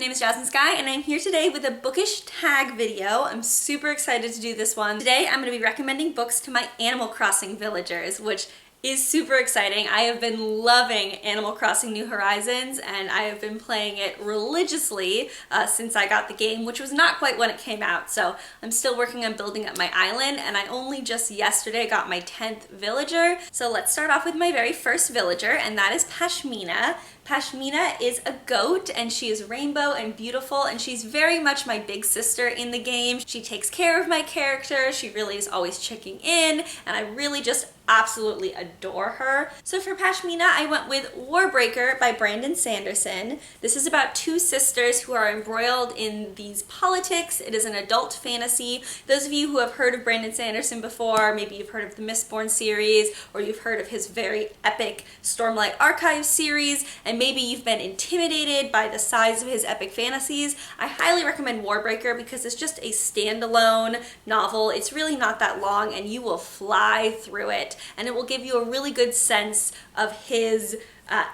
name is Skye, and I'm here today with a bookish tag video. I'm super excited to do this one. Today I'm going to be recommending books to my Animal Crossing villagers, which is super exciting. I have been loving Animal Crossing New Horizons, and I have been playing it religiously since I got the game, which was not quite when it came out. So I'm still working on building up my island, and I only just yesterday got my 10th villager. So let's start off with my very first villager, and that is Pashmina. Pashmina is a goat, and she is rainbow and beautiful, and she's very much my big sister in the game. She takes care of my character. She really is always checking in, and I really just absolutely adore her. So for Pashmina, I went with Warbreaker by Brandon Sanderson. This is about two sisters who are embroiled in these politics. It is an adult fantasy. Those of you who have heard of Brandon Sanderson before, maybe you've heard of the Mistborn series, or you've heard of his very epic Stormlight Archives series, and maybe you've been intimidated by the size of his epic fantasies, I highly recommend Warbreaker because it's just a standalone novel. It's really not that long, and you will fly through it. And it will give you a really good sense of his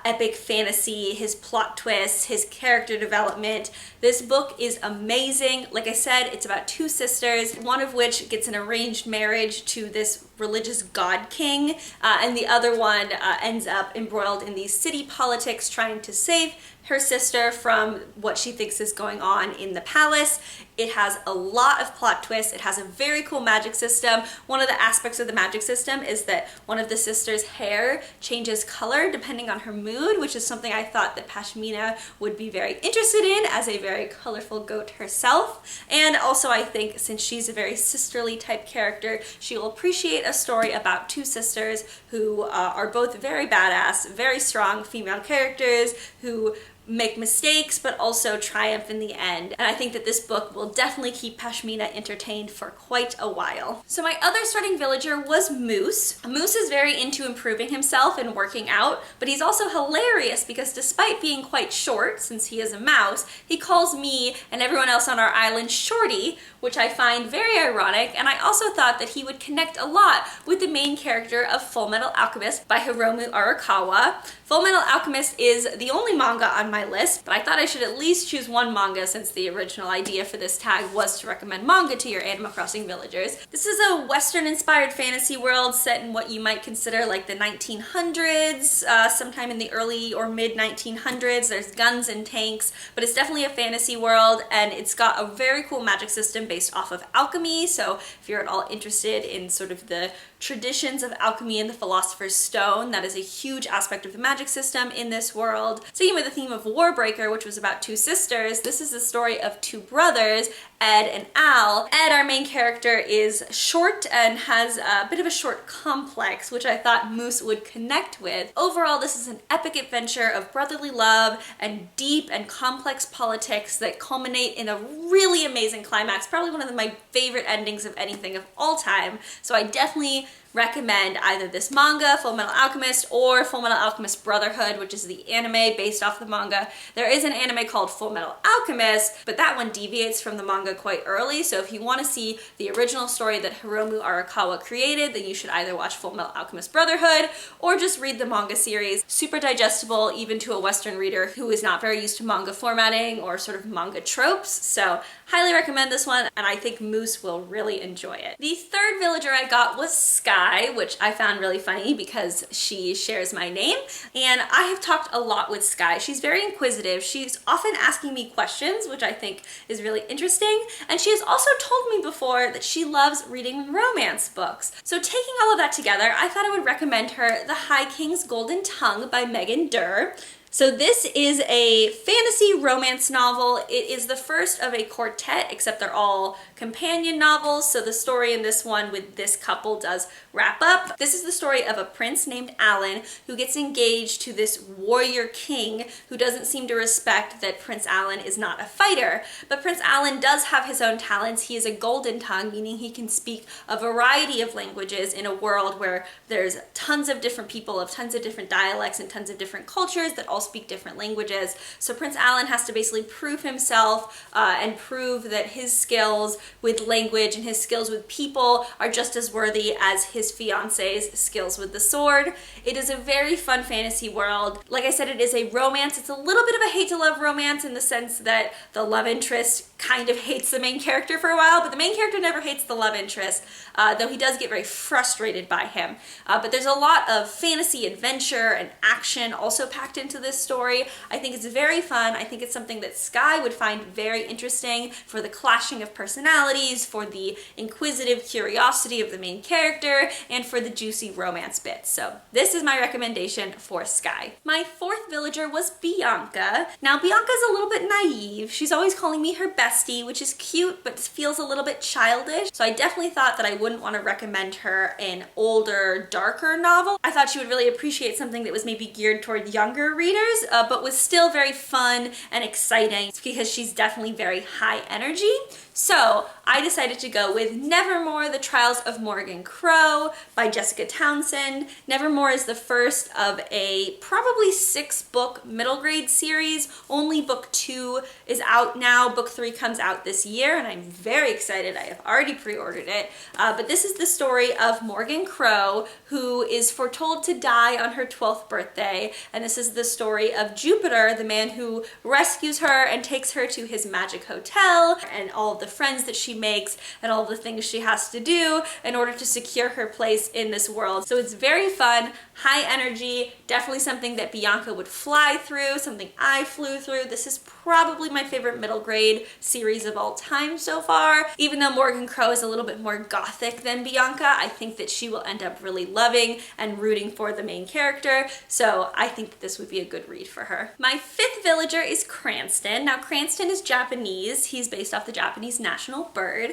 epic fantasy, his plot twists, his character development. This book is amazing. Like I said, it's about two sisters, one of which gets an arranged marriage to this religious god king, and the other one ends up embroiled in these city politics trying to save her sister from what she thinks is going on in the palace. It has a lot of plot twists. It has a very cool magic system. One of the aspects of the magic system is that one of the sisters' hair changes color depending on her mood, which is something I thought that Pashmina would be very interested in as a very colorful goat herself. And also I think since she's a very sisterly type character, she will appreciate a story about two sisters who are both very badass, very strong female characters who make mistakes but also triumph in the end. And I think that this book will definitely keep Pashmina entertained for quite a while. So my other starting villager was Moose. Moose is very into improving himself and working out, but he's also hilarious because despite being quite short, since he is a mouse, he calls me and everyone else on our island Shorty, which I find very ironic, and I also thought that he would connect a lot with the main character of Fullmetal Alchemist by Hiromu Arakawa. Fullmetal Alchemist is the only manga on my list, but I thought I should at least choose one manga since the original idea for this tag was to recommend manga to your Animal Crossing villagers. This is a Western-inspired fantasy world set in what you might consider like the 1900s, sometime in the early or mid-1900s. There's guns and tanks, but it's definitely a fantasy world, and it's got a very cool magic system based off of alchemy. So if you're at all interested in sort of the traditions of alchemy and the Philosopher's Stone, that is a huge aspect of the magic system in this world. Sticking with the theme of Warbreaker, which was about two sisters, this is the story of two brothers, Ed and Al. Ed, our main character, is short and has a bit of a short complex, which I thought Moose would connect with. Overall, this is an epic adventure of brotherly love and deep and complex politics that culminate in a really amazing climax, probably one of my favorite endings of anything of all time. So I definitely recommend either this manga, Fullmetal Alchemist, or Fullmetal Alchemist Brotherhood, which is the anime based off the manga. There is an anime called Fullmetal Alchemist, but that one deviates from the manga quite early, so if you want to see the original story that Hiromu Arakawa created, then you should either watch Fullmetal Alchemist Brotherhood or just read the manga series. Super digestible even to a Western reader who is not very used to manga formatting or sort of manga tropes, so highly recommend this one, and I think Moose will really enjoy it. The third villager I got was Skye, which I found really funny because she shares my name, and I have talked a lot with Skye. She's very inquisitive. She's often asking me questions, which I think is really interesting, and she has also told me before that she loves reading romance books. So taking all of that together, I thought I would recommend her The High King's Golden Tongue by Megan Durr. So this is a fantasy romance novel. It is the first of a quartet, except they're all companion novels. So the story in this one with this couple does wrap up. This is the story of a prince named Alan who gets engaged to this warrior king who doesn't seem to respect that Prince Alan is not a fighter. But Prince Alan does have his own talents. He is a golden tongue, meaning he can speak a variety of languages in a world where there's tons of different people of tons of different dialects and tons of different cultures that all all speak different languages. So Prince Alan has to basically prove himself and prove that his skills with language and his skills with people are just as worthy as his fiance's skills with the sword. It is a very fun fantasy world. Like I said, it is a romance. It's a little bit of a hate to love romance in the sense that the love interest kind of hates the main character for a while, but the main character never hates the love interest, though he does get very frustrated by him. But there's a lot of fantasy, adventure, and action also packed into this story. I think it's very fun. I think it's something that Skye would find very interesting for the clashing of personalities, for the inquisitive curiosity of the main character, and for the juicy romance bits. So this is my recommendation for Skye. My fourth villager was Bianca. Now Bianca's a little bit naive. She's always calling me her bestie, which is cute, but feels a little bit childish. So I definitely thought that I wouldn't want to recommend her an older, darker novel. I thought she would really appreciate something that was maybe geared toward younger readers, but was still very fun and exciting because she's definitely very high energy. So I decided to go with Nevermore, The Trials of Morgan Crow by Jessica Townsend. Nevermore is the first of a probably 6-book middle grade series. Only book 2 is out now. Book 3 comes out this year, and I'm very excited. I have already pre-ordered it. But this is the story of Morgan Crow, who is foretold to die on her 12th birthday. And this is the story of Jupiter, the man who rescues her and takes her to his magic hotel, and all of the friends that she makes and all the things she has to do in order to secure her place in this world. So it's very fun, high energy, definitely something that Bianca would fly through, something I flew through. This is probably my favorite middle grade series of all time so far. Even though Morgan Crow is a little bit more gothic than Bianca, I think that she will end up really loving and rooting for the main character. So I think that this would be a good read for her. My fifth villager is Cranston. Now Cranston is Japanese. He's based off the Japanese national bird.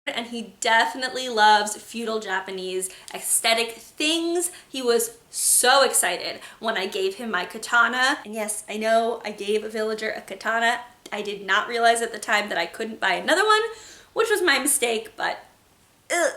And he definitely loves feudal Japanese aesthetic things. He was so excited when I gave him my katana. And yes, I know I gave a villager a katana. I did not realize at the time that I couldn't buy another one, which was my mistake, but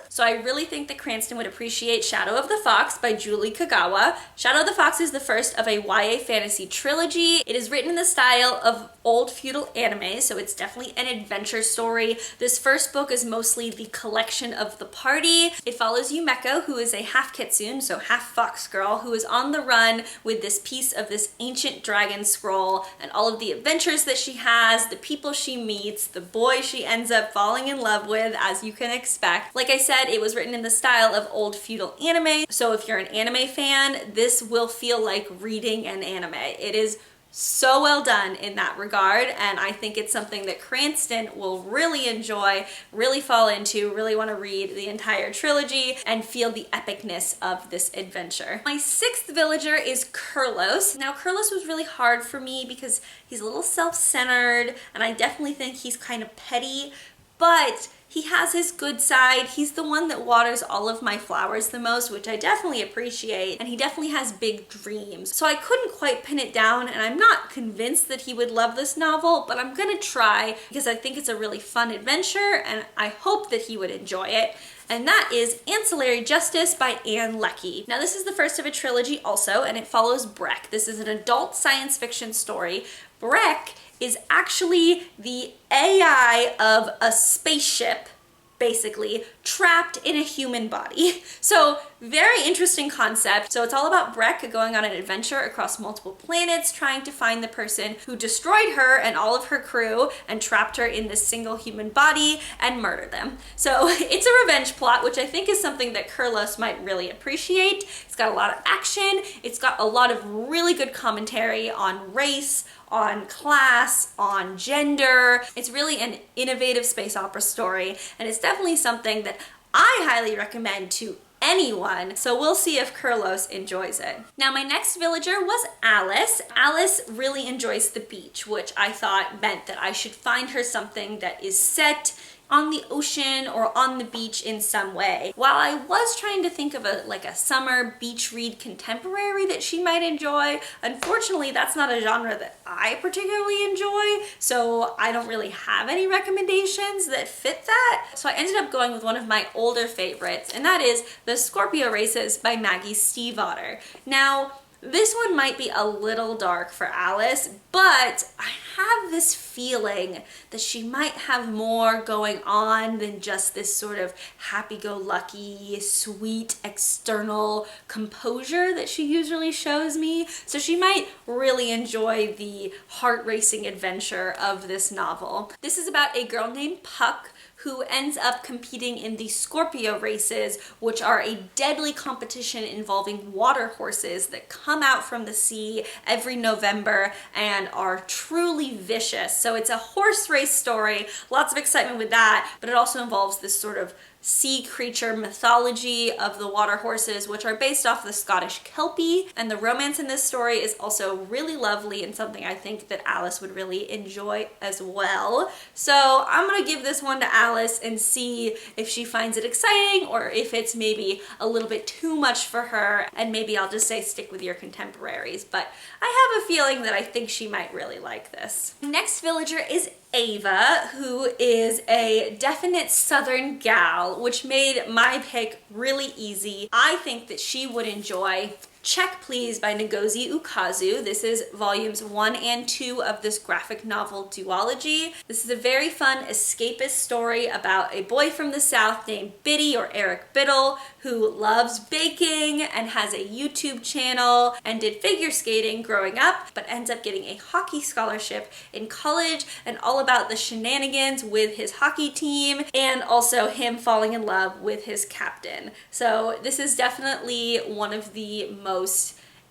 so I really think that Cranston would appreciate Shadow of the Fox by Julie Kagawa. Shadow of the Fox is the first of a YA fantasy trilogy. It is written in the style of old feudal anime, so it's definitely an adventure story. This first book is mostly the collection of the party. It follows Yumeko, who is a half kitsune, so half fox girl, who is on the run with this piece of this ancient dragon scroll, and all of the adventures that she has, the people she meets, the boy she ends up falling in love with, as you can expect. Like I said, it was written in the style of old feudal anime, so if you're an anime fan, this will feel like reading an anime. It is so well done in that regard, and I think it's something that Cranston will really enjoy, really fall into, really want to read the entire trilogy and feel the epicness of this adventure. My sixth villager is Kirlos. Now Kirlos was really hard for me because he's a little self-centered, and I definitely think he's kind of petty, but he has his good side. He's the one that waters all of my flowers the most, which I definitely appreciate, and he definitely has big dreams. So I couldn't quite pin it down, and I'm not convinced that he would love this novel, but I'm gonna try because I think it's a really fun adventure, and I hope that he would enjoy it. And that is Ancillary Justice by Anne Leckie. Now this is the first of a trilogy also, and it follows Breck. This is an adult science fiction story. Breck is actually the AI of a spaceship, basically, trapped in a human body. So very interesting concept. So it's all about Breck going on an adventure across multiple planets, trying to find the person who destroyed her and all of her crew and trapped her in this single human body and murdered them. So it's a revenge plot, which I think is something that Kirlos might really appreciate. It's got a lot of action. It's got a lot of really good commentary on race, on class, on gender. It's really an innovative space opera story, and it's definitely something that I highly recommend to anyone, so we'll see if Kirlos enjoys it. Now my next villager was Alice. Alice really enjoys the beach, which I thought meant that I should find her something that is set on the ocean or on the beach in some way. While I was trying to think of a summer beach read contemporary that she might enjoy, unfortunately that's not a genre that I particularly enjoy, so I don't really have any recommendations that fit that. So I ended up going with one of my older favorites, and that is The Scorpio Races by Maggie Stiefvater. Now, this one might be a little dark for Alice, but I have this feeling that she might have more going on than just this sort of happy-go-lucky, sweet external composure that she usually shows me. So she might really enjoy the heart-racing adventure of this novel. This is about a girl named Puck who ends up competing in the Scorpio races, which are a deadly competition involving water horses that come out from the sea every November and are truly vicious. So it's a horse race story, lots of excitement with that, but it also involves this sort of sea creature mythology of the water horses, which are based off the Scottish Kelpie. And the romance in this story is also really lovely and something I think that Alice would really enjoy as well. So I'm gonna give this one to Alice and see if she finds it exciting or if it's maybe a little bit too much for her, and maybe I'll just say stick with your contemporaries. But I have a feeling that I think she might really like this. Next villager is Ava, who is a definite Southern gal, which made my pick really easy. I think that she would enjoy Check Please by Ngozi Ukazu. This is volumes 1 and 2 of this graphic novel duology. This is a very fun escapist story about a boy from the South named Biddy, or Eric Biddle, who loves baking and has a YouTube channel and did figure skating growing up, but ends up getting a hockey scholarship in college, and all about the shenanigans with his hockey team and also him falling in love with his captain. So this is definitely one of the most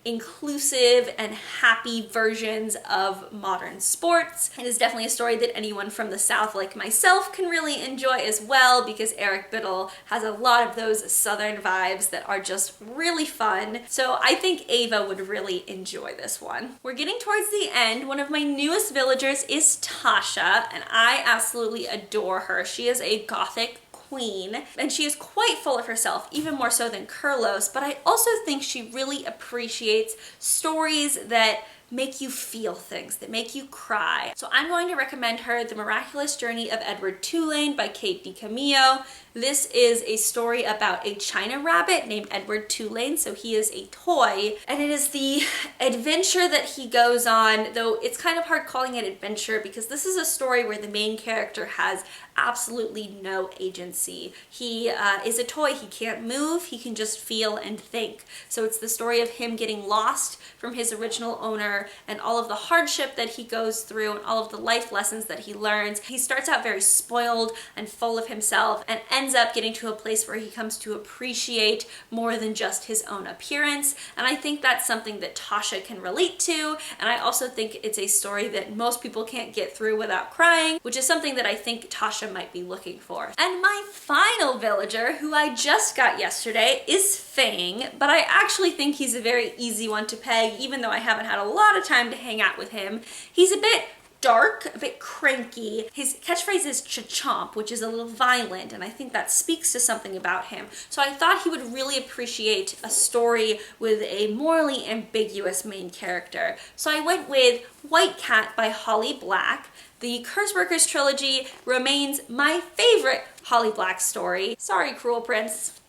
inclusive and happy versions of modern sports. It is definitely a story that anyone from the South like myself can really enjoy as well, because Eric Biddle has a lot of those Southern vibes that are just really fun. So I think Ava would really enjoy this one. We're getting towards the end. One of my newest villagers is Tasha, and I absolutely adore her. She is a gothic queen, and she is quite full of herself, even more so than Kirlosker, but I also think she really appreciates stories that make you feel things, that make you cry. So I'm going to recommend her The Miraculous Journey of Edward Tulane by Kate DiCamillo. This is a story about a China rabbit named Edward Tulane, so he is a toy, and it is the adventure that he goes on, though it's kind of hard calling it adventure because this is a story where the main character has absolutely no agency. He is a toy, he can't move, he can just feel and think. So it's the story of him getting lost from his original owner and all of the hardship that he goes through and all of the life lessons that he learns. He starts out very spoiled and full of himself and ends up getting to a place where he comes to appreciate more than just his own appearance. And I think that's something that Tasha can relate to, and I also think it's a story that most people can't get through without crying, which is something that I think Tasha might be looking for. And my final villager, who I just got yesterday, is Fang, but I actually think he's a very easy one to peg, even though I haven't had a lot of time to hang out with him. He's a bit dark, a bit cranky. His catchphrase is cha-chomp, which is a little violent, and I think that speaks to something about him. So I thought he would really appreciate a story with a morally ambiguous main character. So I went with White Cat by Holly Black. The Curse Workers trilogy remains my favorite Holly Black story. Sorry, Cruel Prince.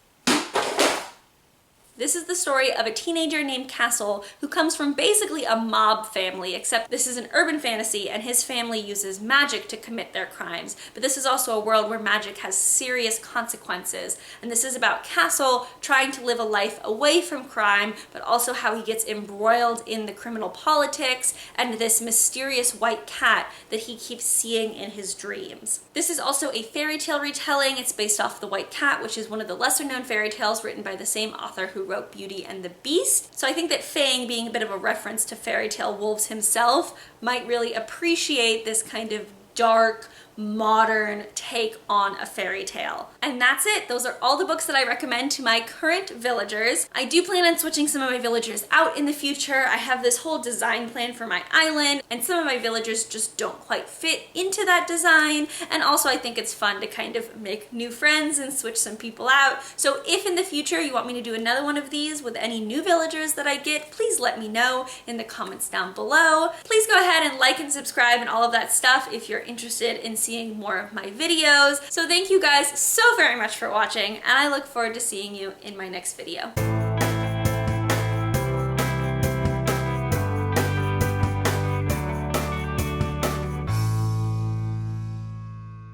This is the story of a teenager named Castle who comes from basically a mob family, except this is an urban fantasy and his family uses magic to commit their crimes. But this is also a world where magic has serious consequences. And this is about Castle trying to live a life away from crime, but also how he gets embroiled in the criminal politics and this mysterious white cat that he keeps seeing in his dreams. This is also a fairy tale retelling. It's based off The White Cat, which is one of the lesser known fairy tales written by the same author who wrote Beauty and the Beast. So I think that Fang, being a bit of a reference to fairy tale wolves himself, might really appreciate this kind of dark, modern take on a fairy tale. And that's it. Those are all the books that I recommend to my current villagers. I do plan on switching some of my villagers out in the future. I have this whole design plan for my island, and some of my villagers just don't quite fit into that design. And also I think it's fun to kind of make new friends and switch some people out. So if in the future you want me to do another one of these with any new villagers that I get, please let me know in the comments down below. Please go ahead and like and subscribe and all of that stuff if you're interested in seeing more of my videos. So thank you guys so very much for watching, and I look forward to seeing you in my next video.